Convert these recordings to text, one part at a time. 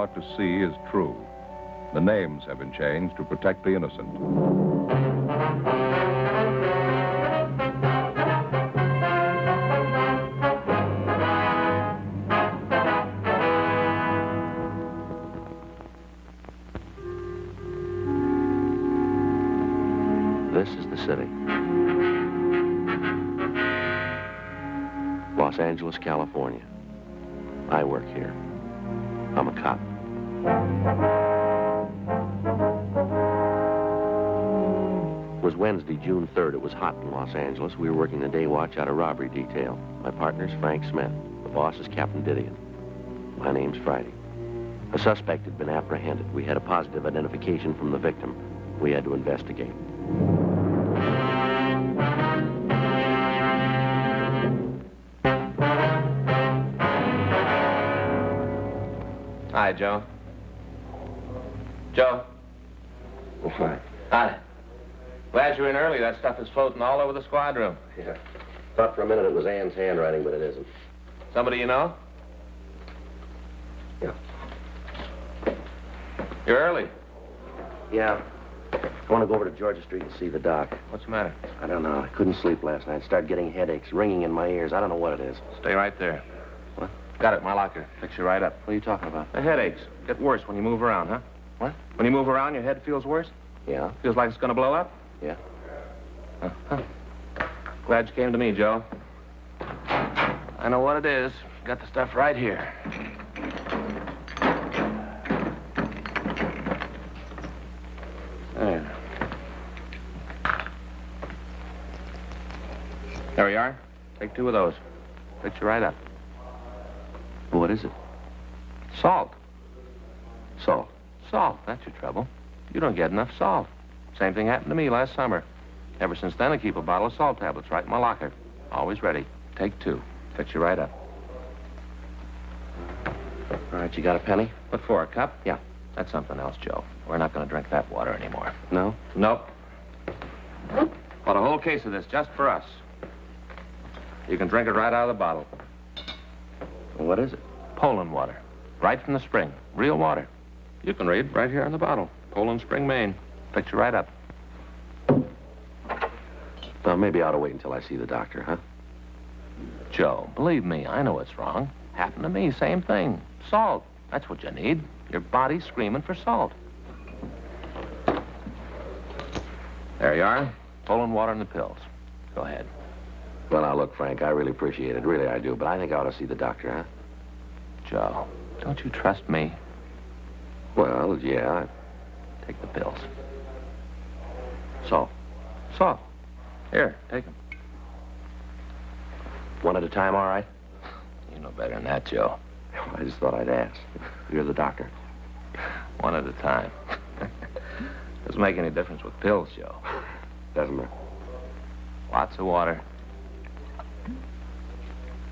about to see is true. The names have been changed to protect the innocent. This is the city. Los Angeles, California. I work here. I'm a cop. It was Wednesday, June 3rd. It was hot in Los Angeles. We were working the day watch out of robbery detail. My partner's Frank Smith. The boss is Captain Didion. My name's Friday. A suspect had been apprehended. We had a positive identification from the victim. We had to investigate. Hi, Joe. Joe. Hi. Hi. Glad you're in early. That stuff is floating all over the squad room. Yeah. Thought for a minute it was Ann's handwriting, but it isn't. Somebody you know? Yeah. You're early. Yeah. I want to go over to Georgia Street and see the doc. What's the matter? I don't know. I couldn't sleep last night. Started getting headaches, ringing in my ears. I don't know what it is. Stay right there. What? Got it in my locker. Fix you right up. What are you talking about? The headaches get worse when you move around, huh? What? When you move around, your head feels worse? Yeah. Feels like it's going to blow up? Yeah. Uh-huh. Glad you came to me, Joe. I know what it is. Got the stuff right here. There. There we are. Take 2 of those. Fix you right up. What is it? Salt. Salt. Salt, that's your trouble. You don't get enough salt. Same thing happened to me last summer. Ever since then, I keep a bottle of salt tablets right in my locker. Always ready. Take 2. Fix you right up. All right, you got a penny? What for, a cup? Yeah. That's something else, Joe. We're not going to drink that water anymore. No? Nope. Bought a whole case of this just for us. You can drink it right out of the bottle. What is it? Poland water. Right from the spring. Real water. You can read right here on the bottle. Poland Spring, Maine. Fix you right up. Well, maybe I ought to wait until I see the doctor, huh? Joe, believe me, I know what's wrong. Happened to me, same thing. Salt. That's what you need. Your body's screaming for salt. There you are. Poland water and the pills. Go ahead. Well, now, look, Frank, I really appreciate it. Really, I do. But I think I ought to see the doctor, huh? Joe, don't you trust me? Well, yeah. Take the pills. Salt. Salt. Here, take them. One at a time, all right? You know better than that, Joe. I just thought I'd ask. You're the doctor. One at a time. Doesn't make any difference with pills, Joe. Doesn't it? Lots of water.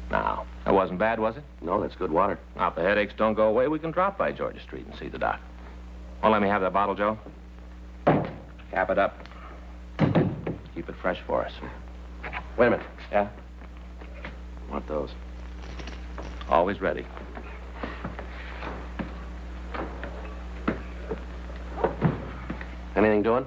Now, that wasn't bad, was it? No, that's good water. Now, if the headaches don't go away, we can drop by Georgia Street and see the doc. Well, let me have that bottle, Joe. Cap it up. Keep it fresh for us. Wait a minute. Yeah? Want those? Always ready. Anything doing?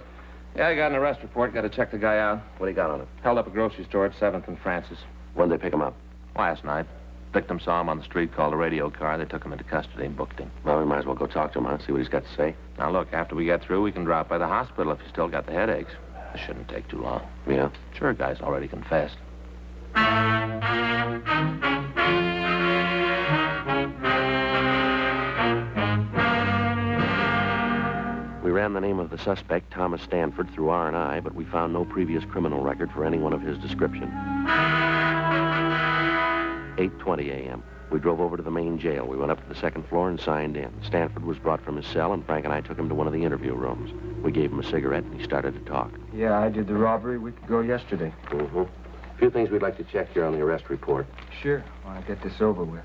Yeah, I got an arrest report. Got to check the guy out. What do you got on it? Held up a grocery store at 7th and Francis. When'd they pick him up? Last night. Victim saw him on the street, called a radio car. They took him into custody and booked him. Well, we might as well go talk to him, huh? See what he's got to say. Now, look, after we get through, we can drop by the hospital if you still got the headaches. This shouldn't take too long. Yeah? Sure, guy's already confessed. We ran the name of the suspect, Thomas Stanford, through R&I, but we found no previous criminal record for anyone of his description. 8:20 a.m. We drove over to the main jail. We went up to the second floor and signed in. Stanford was brought from his cell, and Frank and I took him to one of the interview rooms. We gave him a cigarette, and he started to talk. Yeah, I did the robbery a week ago yesterday. Mm-hmm. A few things we'd like to check here on the arrest report. Sure. I want to get this over with.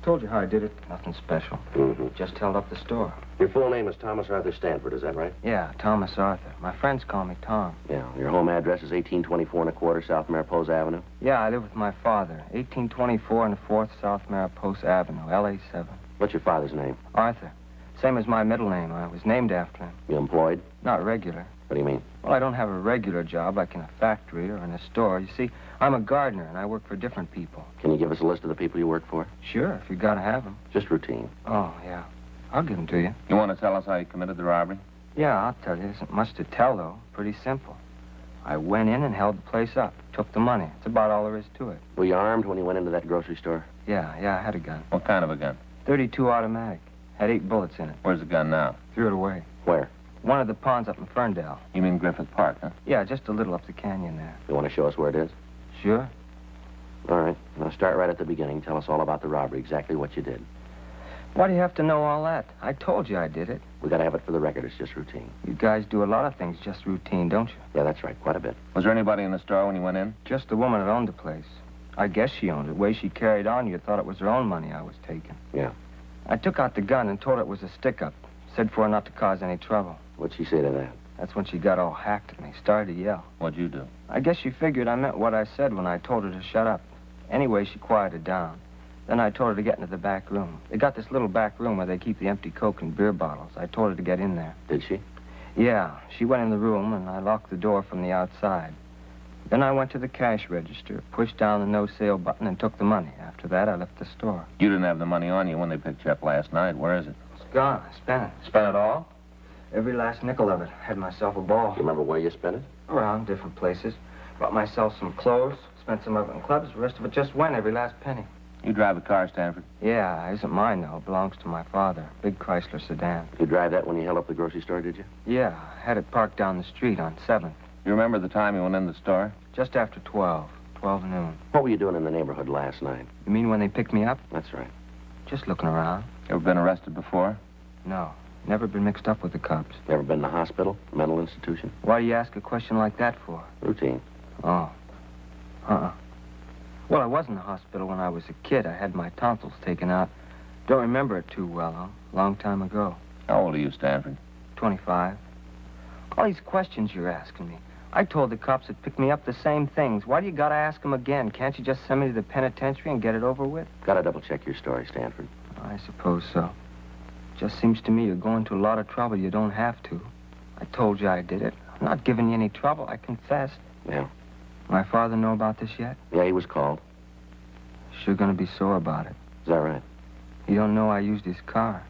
Told you how I did it. Nothing special. Mm-hmm. Just held up the store. Your full name is Thomas Arthur Stanford, is that right? Yeah, Thomas Arthur. My friends call me Tom. Yeah. Your home address is 1824 and a quarter South Mariposa Avenue? Yeah, I live with my father. 1824 and 4th South Mariposa Avenue, LA 7. What's your father's name? Arthur. Same as my middle name. I was named after him. You employed? Not regular. What do you mean? Well, I don't have a regular job like in a factory or in a store. You see, I'm a gardener, and I work for different people. Can you give us a list of the people you work for? Sure, if you gotta have them. Just routine. Oh, yeah. I'll give them to you. You want to tell us how you committed the robbery? Yeah, I'll tell you. There isn't much to tell, though. Pretty simple. I went in and held the place up. Took the money. That's about all there is to it. Were you armed when you went into that grocery store? Yeah, I had a gun. What kind of a gun? .32 automatic. Had 8 bullets in it. Where's the gun now? Threw it away. Where? One of the ponds up in Ferndale. You mean Griffith Park, huh? Yeah, just a little up the canyon there. You want to show us where it is? Sure. All right. Now start right at the beginning. Tell us all about the robbery, exactly what you did. Why do you have to know all that? I told you I did it. We got to have it for the record. It's just routine. You guys do a lot of things just routine, don't you? Yeah, that's right. Quite a bit. Was there anybody in the store when you went in? Just the woman that owned the place. I guess she owned it. The way she carried on, you thought it was her own money I was taking. Yeah. I took out the gun and told her it was a stick-up. Said for her not to cause any trouble. What'd she say to that? That's when she got all hacked at me. Started to yell. What'd you do? I guess she figured I meant what I said when I told her to shut up. Anyway, she quieted down. Then I told her to get into the back room. They got this little back room where they keep the empty Coke and beer bottles. I told her to get in there. Did she? Yeah, she went in the room, and I locked the door from the outside. Then I went to the cash register, pushed down the no-sale button, and took the money. After that, I left the store. You didn't have the money on you when they picked you up last night. Where is it? It's gone. I spent it. Spent it all? Every last nickel of it. Had myself a ball. You remember where you spent it? Around different places. Bought myself some clothes, spent some of it in clubs. The rest of it just went, every last penny. You drive a car, Stanford? Yeah, it isn't mine, though. It belongs to my father. Big Chrysler sedan. You drive that when you held up the grocery store, did you? Yeah, I had it parked down the street on 7th. You remember the time you went in the store? Just after 12 noon. What were you doing in the neighborhood last night? You mean when they picked me up? That's right. Just looking around. Ever been arrested before? No, never been mixed up with the cops. Ever been to the hospital? Mental institution? Why do you ask a question like that for? Routine. Oh. Well, I was in the hospital when I was a kid. I had my tonsils taken out. Don't remember it too well, though. Long time ago. How old are you, Stanford? 25. All these questions you're asking me. I told the cops that picked me up the same things. Why do you gotta ask them again? Can't you just send me to the penitentiary and get it over with? Gotta double-check your story, Stanford. I suppose so. Just seems to me you're going to a lot of trouble you don't have to. I told you I did it. I'm not giving you any trouble. I confessed. Yeah. My father know about this yet? Yeah, he was called. Sure gonna be sore about it. Is that right? He don't know I used his car.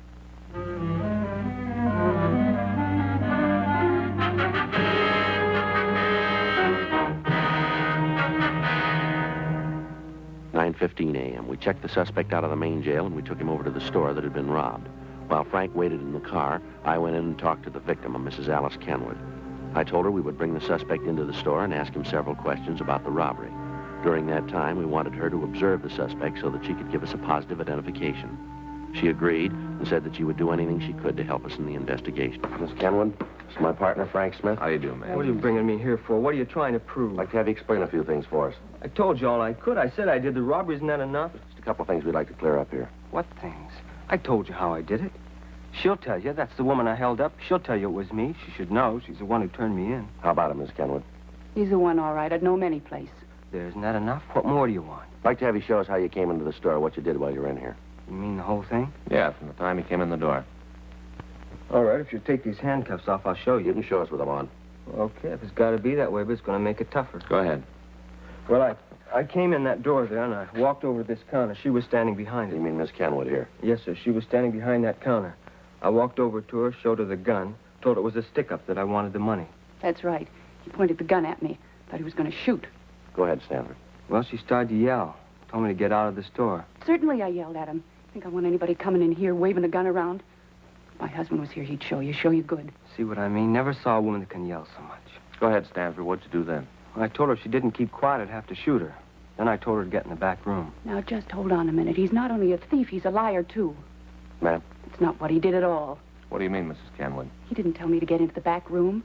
"9:15 a.m. We checked the suspect out of the main jail, and we took him over to the store that had been robbed. While Frank waited in the car, I went in and talked to the victim, a Mrs. Alice Kenwood. I told her we would bring the suspect into the store and ask him several questions about the robbery. During that time, we wanted her to observe the suspect so that she could give us a positive identification. She agreed and said that she would do anything she could to help us in the investigation. Miss Kenwood, this is my partner, Frank Smith. How you do, man? What are you bringing me here for? What are you trying to prove? I'd like to have you explain a few things for us. I told you all I could. I said I did the robbery. Isn't that enough? Just a couple of things we'd like to clear up here. What things? I told you how I did it. She'll tell you. That's the woman I held up. She'll tell you it was me. She should know. She's the one who turned me in. How about it, Miss Kenwood? He's the one, all right. I'd know him any place. There, isn't that enough? What more do you want? I'd like to have you show us how you came into the store, what you did while you were in here. You mean the whole thing? Yeah, from the time he came in the door. All right, if you take these handcuffs off, I'll show You you. can show us with them on. Okay, if it's got to be that way, but it's going to make it tougher. Go ahead. Well, I came in that door there, and I walked over to this counter. She was standing behind You it. mean Miss Kenwood here? Yes, sir. She was standing behind that counter. I walked over to her, showed her the gun, told her it was a stick-up, that I wanted the money. That's right. He pointed the gun at me. Thought he was going to shoot. Go ahead, Stanford. Well, she started to yell. Told me to get out of the store. Certainly, I yelled at him. Think I want anybody coming in here waving a gun around? If my husband was here, he'd show you good. See what I mean? Never saw a woman that can yell so much. Go ahead, Stanford. What'd you do then? When I told her if she didn't keep quiet, I'd have to shoot her. Then I told her to get in the back room. Now, just hold on a minute. He's not only a thief, he's a liar, too. Ma'am? It's not what he did at all. What do you mean, Mrs. Kenwood? He didn't tell me to get into the back room.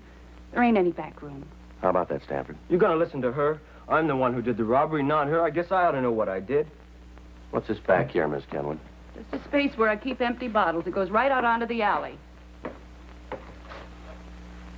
There ain't any back room. How about that, Stanford? You gonna listen to her? I'm the one who did the robbery, not her. I guess I ought to know what I did. What's this back here, Miss Kenwood? Just a space where I keep empty bottles. It goes right out onto the alley.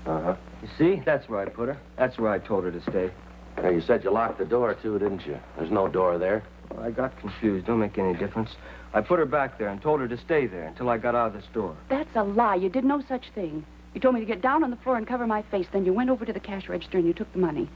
Uh-huh. You see? That's where I put her. That's where I told her to stay. Now, you said you locked the door, too, didn't you? There's no door there. Well, I got confused. Don't make any difference. I put her back there and told her to stay there until I got out of the store. That's a lie. You did no such thing. You told me to get down on the floor and cover my face. Then you went over to the cash register and you took the money.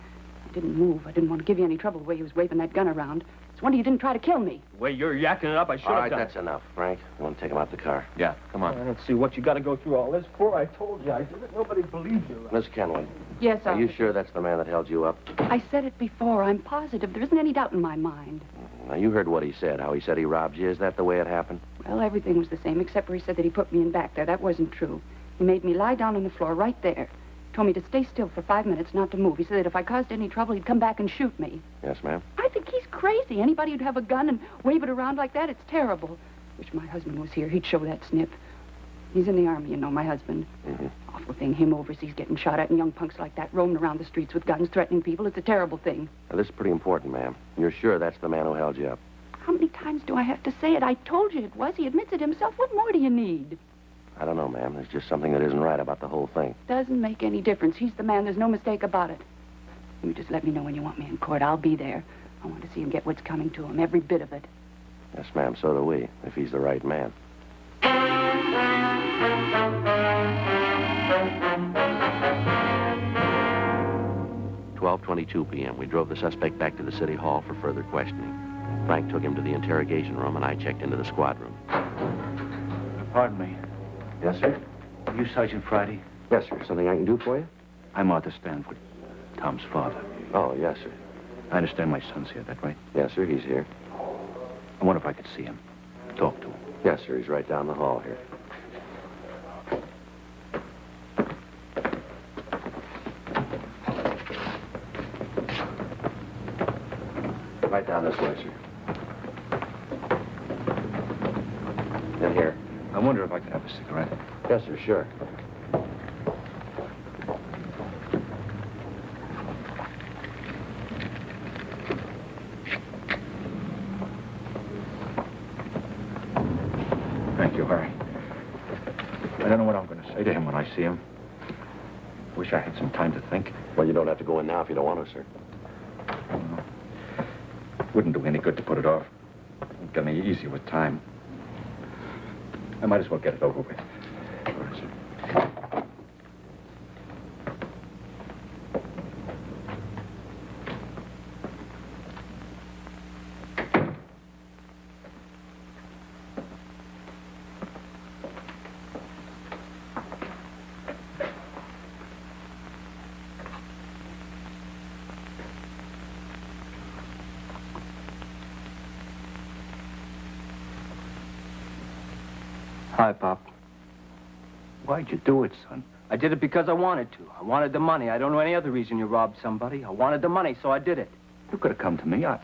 I didn't move. I didn't want to give you any trouble the way you was waving that gun around. It's a wonder you didn't try to kill me. The way you're yakking it up, I should All have right, done that's enough, Frank. You want to take him out the car? Yeah, come I on. don't see what you got to go through all this for. I told you I did it. Nobody believes you. Miss Kenway, Yes, are you officer. sure that's the man that held you up? I said it before. I'm positive. There isn't any doubt in my mind. Now, you heard what he said, how he said he robbed you. Is that the way it happened? Well, everything was the same, except where he said that he put me in back there. That wasn't true. He made me lie down on the floor right there. Told me to stay still for 5 minutes, not to move. He said that if I caused any trouble, he'd come back and shoot me. Yes, ma'am. I think he's crazy. Anybody who'd have a gun and wave it around like that, it's terrible. Wish my husband was here. He'd show that snip. He's in the army, you know, my husband. Mm-hmm. Awful thing, him overseas getting shot at and young punks like that roaming around the streets with guns, threatening people. It's a terrible thing. Now, this is pretty important, ma'am. You're sure that's the man who held you up? How many times do I have to say it? I told you it was. He admits it himself. What more do you need? I don't know, ma'am. There's just something that isn't right about the whole thing. Doesn't make any difference. He's the man. There's no mistake about it. You just let me know when you want me in court. I'll be there. I want to see him get what's coming to him, every bit of it. Yes, ma'am, so do we, if he's the right man. 12:22 p.m. We drove the suspect back to the city hall for further questioning. Frank took him to the interrogation room, and I checked into the squad room. Pardon me. Yes, sir? Are you Sergeant Friday? Yes, sir. Something I can do for you? I'm Arthur Stanford, Tom's father. Oh, yes, sir. I understand my son's here, that right? Yes, sir, he's here. I wonder if I could see him, talk to him. Yes, sir, he's right down the hall here. Right down this way, sir. In here. I wonder if I could have a cigarette. Yes, sir, sure. Thank you, Harry. I don't know what I'm going to say to him when I see him. Wish I had some time to think. Well, you don't have to go in now if you don't want to, sir. Wouldn't do any good to put it off. Won't get any easier with time. I might as well get it over with. All right, sir. Hi, Pop. Why'd you do it, son? I did it because I wanted to. I wanted the money. I don't know any other reason you robbed somebody. I wanted the money, so I did it. You could have come to me. I'd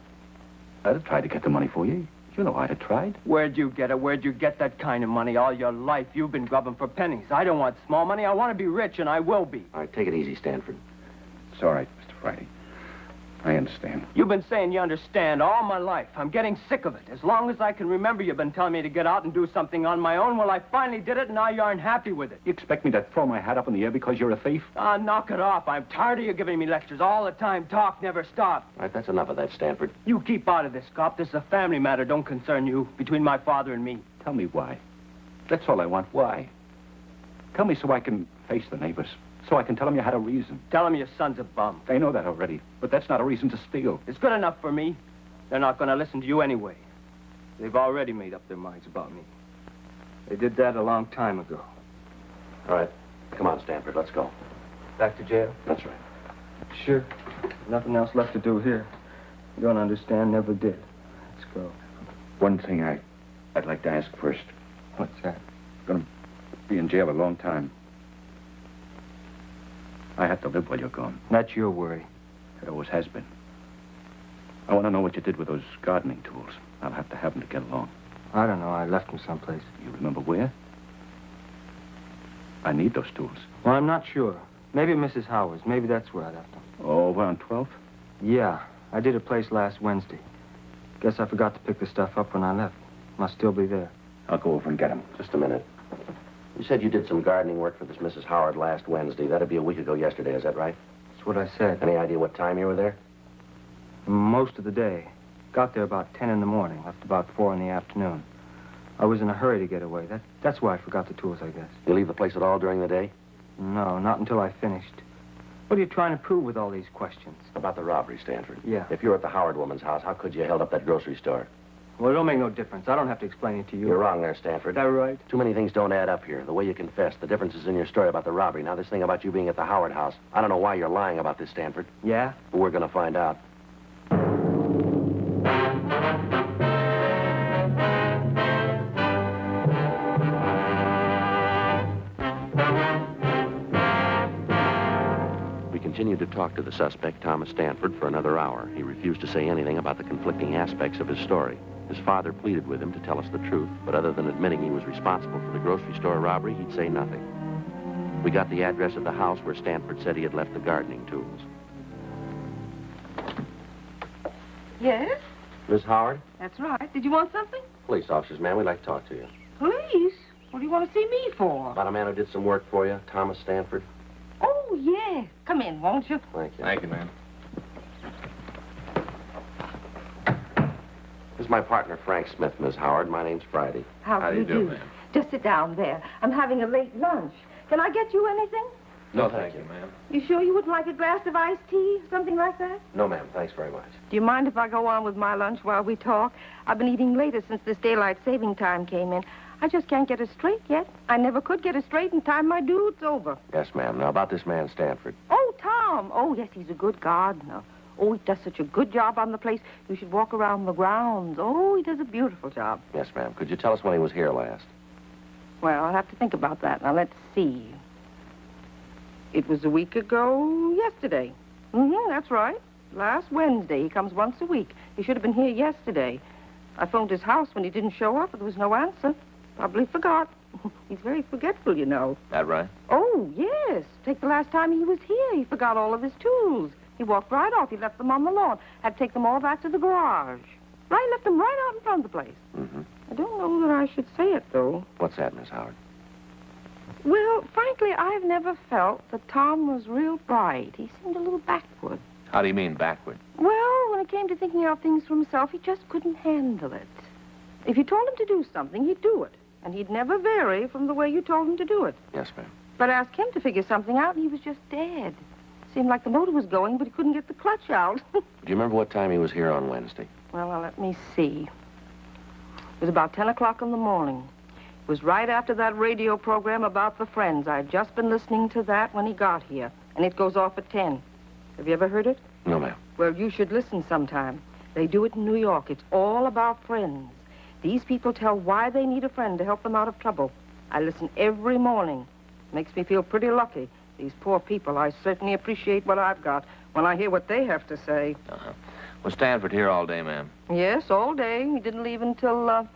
have tried to get the money for you. You know I'd have tried. Where'd you get it? Where'd you get that kind of money? All your life, you've been grubbing for pennies. I don't want small money. I want to be rich, and I will be. All right, take it easy, Stanford. It's all right, Mr. Friday. I understand. You've been saying you understand all my life. I'm getting sick of it. As long as I can remember, you've been telling me to get out and do something on my own. Well, I finally did it, and now you aren't happy with it. You expect me to throw my hat up in the air because you're a thief? Ah, knock it off. I'm tired of you giving me lectures all the time. Talk never stop. All right, that's enough of that, Stanford. You keep out of this, cop. This is a family matter. Don't concern you. Between my father and me. Tell me why. That's all I want. Why? Tell me so I can face the neighbors. So I can tell them you had a reason. Tell him your son's a bum. They know that already, but that's not a reason to steal. It's good enough for me. They're not going to listen to you anyway. They've already made up their minds about me. They did that a long time ago. All right, come on, Stanford, let's go. Back to jail? That's right. Sure. Nothing else left to do here. You don't understand, never did. Let's go. One thing I'd like to ask first. What's that? I'm going to be in jail a long time. I have to live while you're gone. That's your worry. It always has been. I want to know what you did with those gardening tools. I'll have to have them to get along. I don't know. I left them someplace. You remember where? I need those tools. Well, I'm not sure. Maybe Mrs. Howard's. Maybe that's where I left them. Oh, over on 12th? Yeah. I did a place last Wednesday. Guess I forgot to pick the stuff up when I left. Must still be there. I'll go over and get them. Just a minute. You said you did some gardening work for this Mrs. Howard last Wednesday. That'd be a week ago yesterday, is that right? That's what I said. Any idea what time you were there? Most of the day. Got there about 10 in the morning. Left about 4 in the afternoon. I was in a hurry to get away. That's why I forgot the tools, I guess. You leave the place at all during the day? No, not until I finished. What are you trying to prove with all these questions? About the robbery, Stanford. Yeah. If you were at the Howard woman's house, how could you have held up that grocery store? Well, it don't make no difference. I don't have to explain it to you. You're wrong there, Stanford. Is that right? Too many things don't add up here. The way you confessed, the differences in your story about the robbery. Now, this thing about you being at the Howard house. I don't know why you're lying about this, Stanford. Yeah? But we're going to find out. We continued to talk to the suspect, Thomas Stanford, for another hour. He refused to say anything about the conflicting aspects of his story. His father pleaded with him to tell us the truth, but other than admitting he was responsible for the grocery store robbery, he'd say nothing. We got the address of the house where Stanford said he had left the gardening tools. Yes, Miss Howard? that's right. Did you want something? Police officers, ma'am, we'd like to talk to you. Police? What do you want to see me for? About a man who did some work for you, Thomas Stanford. Oh, yes. Come in, won't you? Thank you. Thank you, ma'am. This is my partner, Frank Smith, Miss Howard. My name's Friday. How do you do, ma'am? Just sit down there. I'm having a late lunch. Can I get you anything? No, thank you, ma'am. You sure you wouldn't like a glass of iced tea? Something like that? No, ma'am. Thanks very much. Do you mind if I go on with my lunch while we talk? I've been eating later since this daylight saving time came in. I just can't get it straight yet. I never could get it straight in time my dude's over. Yes, ma'am. Now, about this man, Stanford. Oh, Tom. Oh, yes, he's a good gardener. Oh, he does such a good job on the place. You should walk around the grounds. Oh, he does a beautiful job. Yes, ma'am. Could you tell us when he was here last? Well, I'll have to think about that. Now, let's see. It was a week ago yesterday. That's right. Last Wednesday. He comes once a week. He should have been here yesterday. I phoned his house when he didn't show up, but there was no answer. Probably forgot. He's very forgetful, you know. That right? Oh, yes. Take the last time he was here. He forgot all of his tools. He walked right off. He left them on the lawn. Had to take them all back to the garage. Right, left them right out in front of the place. Mm-hmm. I don't know that I should say it, though. What's that, Miss Howard? Well, frankly, I've never felt that Tom was real bright. He seemed a little backward. How do you mean backward? Well, when it came to thinking out things for himself, he just couldn't handle it. If you told him to do something, he'd do it. And he'd never vary from the way you told him to do it. Yes, ma'am. But ask him to figure something out, and he was just dead. Seemed like the motor was going, but he couldn't get the clutch out. Do you remember what time he was here on Wednesday? Well, now, let me see. It was about 10 o'clock in the morning. It was right after that radio program about the Friends. I'd just been listening to that when he got here, and it goes off at 10. Have you ever heard it? No, ma'am. Well, you should listen sometime. They do it in New York. It's all about friends. These people tell why they need a friend to help them out of trouble. I listen every morning. Makes me feel pretty lucky. These poor people, I certainly appreciate what I've got when I hear what they have to say. Was Stanford here all day, ma'am? Yes, all day. He didn't leave until,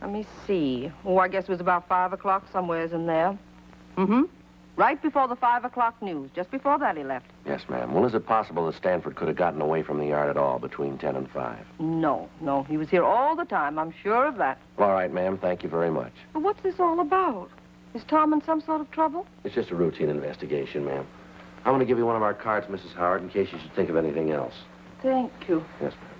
let me see. Oh, I guess it was about 5 o'clock, somewheres in there. Right before the 5 o'clock news. Just before that he left. Yes, ma'am. Well, is it possible that Stanford could have gotten away from the yard at all between 10 and 5? No. He was here all the time. I'm sure of that. All right, ma'am. Thank you very much. But what's this all about? Is Tom in some sort of trouble? It's just a routine investigation, ma'am. I'm going to give you one of our cards, Mrs. Howard, in case you should think of anything else. Thank you. Yes, ma'am.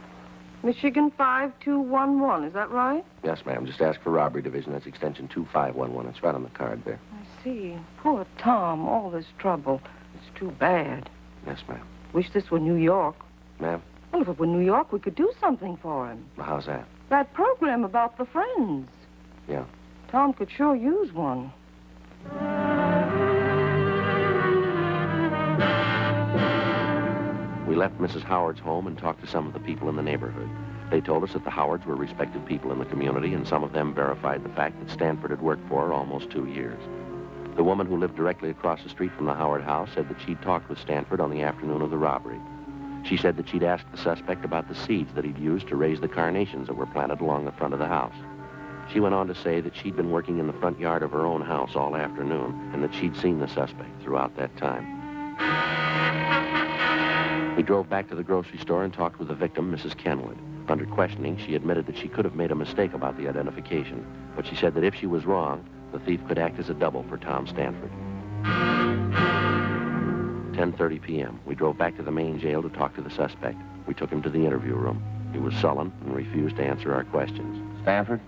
Michigan 5211, is that right? Yes, ma'am. Just ask for Robbery Division. That's extension 2511. It's right on the card there. I see. Poor Tom, all this trouble. It's too bad. Yes, ma'am. Wish this were New York. Ma'am? Well, if it were New York, we could do something for him. Well, how's that? That program about the Friends. Yeah. Tom could sure use one. We left Mrs. Howard's home and talked to some of the people in the neighborhood. They told us that the Howards were respected people in the community, and some of them verified the fact that Stanford had worked for her almost 2 years. The woman who lived directly across the street from the Howard house said that she'd talked with Stanford on the afternoon of the robbery. She said that she'd asked the suspect about the seeds that he'd used to raise the carnations that were planted along the front of the house. She went on to say that she'd been working in the front yard of her own house all afternoon, and that she'd seen the suspect throughout that time. We drove back to the grocery store and talked with the victim, Mrs. Kenwood. Under questioning, she admitted that she could have made a mistake about the identification, but she said that if she was wrong, the thief could act as a double for Tom Stanford. 10:30 p.m. We drove back to the main jail to talk to the suspect. We took him to the interview room. He was sullen and refused to answer our questions. Stanford?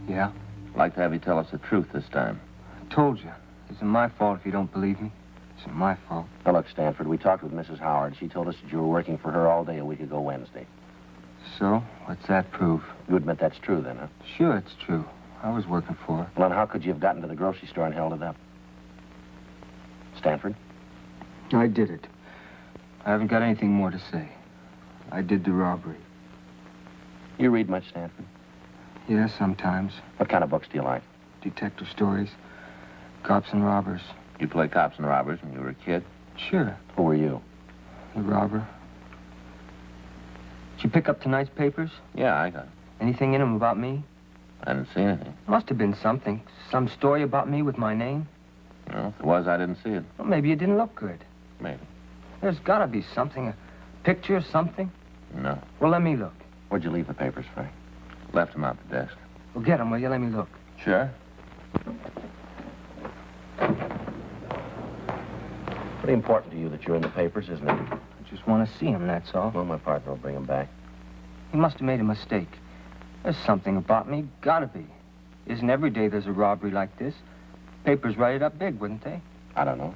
Yeah? I'd like to have you tell us the truth this time. I told you. It isn't my fault if you don't believe me. It isn't my fault. Now, look, Stanford, we talked with Mrs. Howard. She told us that you were working for her all day a week ago Wednesday. So? What's that prove? You admit that's true, then, huh? Sure, it's true. I was working for her. Well, then how could you have gotten to the grocery store and held it up? Stanford? I did it. I haven't got anything more to say. I did the robbery. You read much, Stanford? Yeah, sometimes. What kind of books do you like? Detective stories. Cops and robbers. You played cops and robbers when you were a kid? Sure. Who were you? The robber. Did you pick up tonight's papers? Yeah, I got it. Anything in them about me? I didn't see anything. Must have been something. Some story about me with my name. Well, if it was, I didn't see it. Well, maybe it didn't look good. Maybe. There's got to be something. A picture or something. No. Well, let me look. Where'd you leave the papers, Frank? Left them out the desk. Well, get them, will you? Let me look. Sure. Pretty important to you that you're in the papers, isn't it? I just want to see him, that's all. Well, my partner will bring him back. He must have made a mistake. There's something about me. Gotta be. Isn't every day there's a robbery like this? Papers write it up big, wouldn't they? I don't know.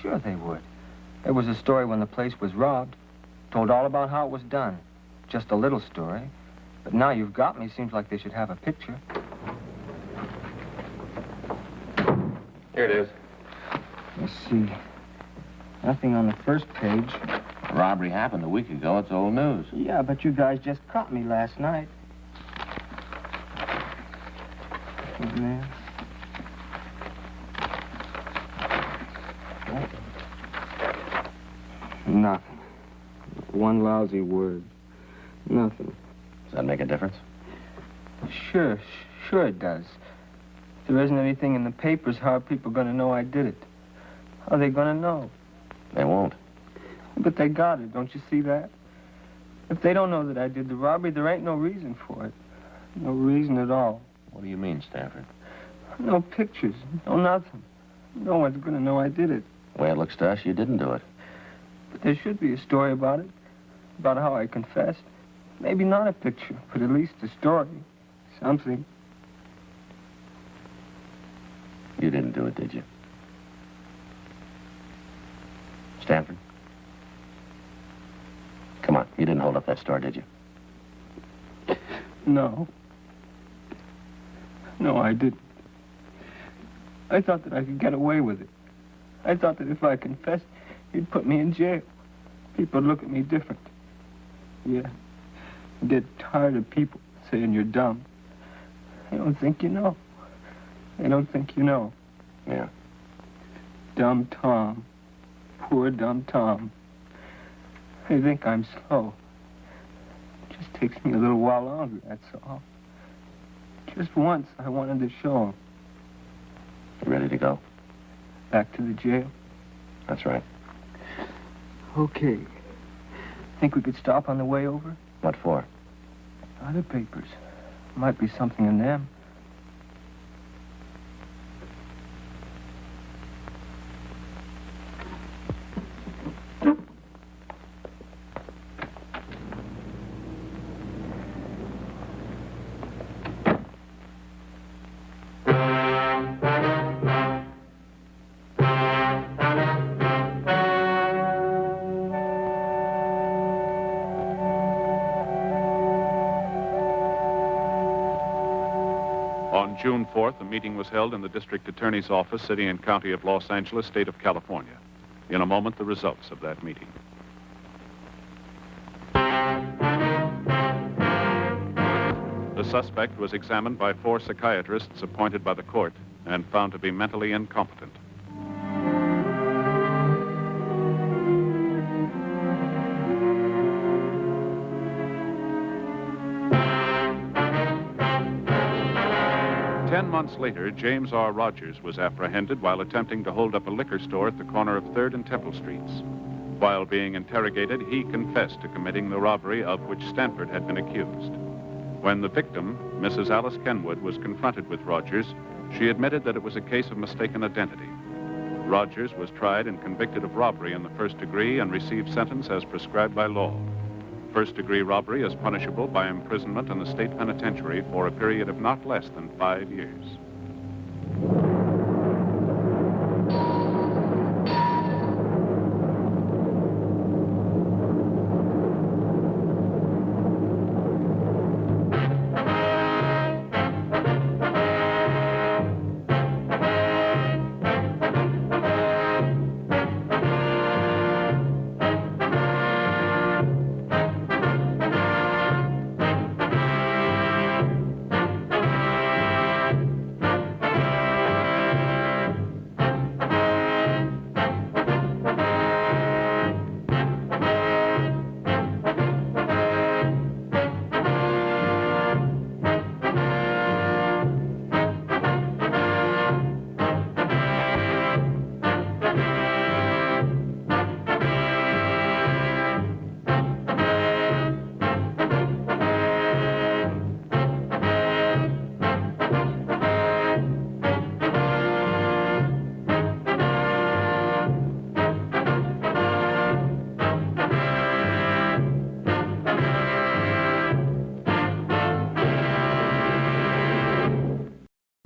Sure they would. There was a story when the place was robbed. Told all about how it was done. Just a little story. But now you've got me, seems like they should have a picture. Here it is. Let's see. Nothing on the first page. The robbery happened a week ago. It's old news. Yeah, but you guys just caught me last night. Man. Nothing. One lousy word. Nothing. Does that make a difference? Sure it does. If there isn't anything in the papers, how are people going to know I did it? How are they going to know? They won't. But they got it, don't you see that? If they don't know that I did the robbery, there ain't no reason for it. No reason at all. What do you mean, Stanford? No pictures, no nothing. No one's going to know I did it. The way it looks to us, you didn't do it. But there should be a story about it, about how I confessed. Maybe not a picture, but at least a story. Something. You didn't do it, did you? Stanford? Come on, you didn't hold up that store, did you? No. No, I didn't. I thought that I could get away with it. I thought that if I confessed, you'd put me in jail. People would look at me different. Yeah. I get tired of people saying you're dumb. They don't think you know. They don't think you know. Yeah. Dumb Tom. Poor dumb Tom. They think I'm slow. It just takes me a little while longer, that's all. Just once, I wanted to show them. You ready to go? Back to the jail? That's right. Okay. Think we could stop on the way over? What for? Other papers. Might be something in them. On June 4th, a meeting was held in the district attorney's office, city and county of Los Angeles, state of California. In a moment, the results of that meeting. The suspect was examined by 4 psychiatrists appointed by the court and found to be mentally incompetent. Months later, James R. Rogers was apprehended while attempting to hold up a liquor store at the corner of 3rd and Temple Streets. While being interrogated, he confessed to committing the robbery of which Stanford had been accused. When the victim, Mrs. Alice Kenwood, was confronted with Rogers, she admitted that it was a case of mistaken identity. Rogers was tried and convicted of robbery in the 1st degree and received sentence as prescribed by law. First-degree robbery is punishable by imprisonment in the state penitentiary for a period of not less than 5 years.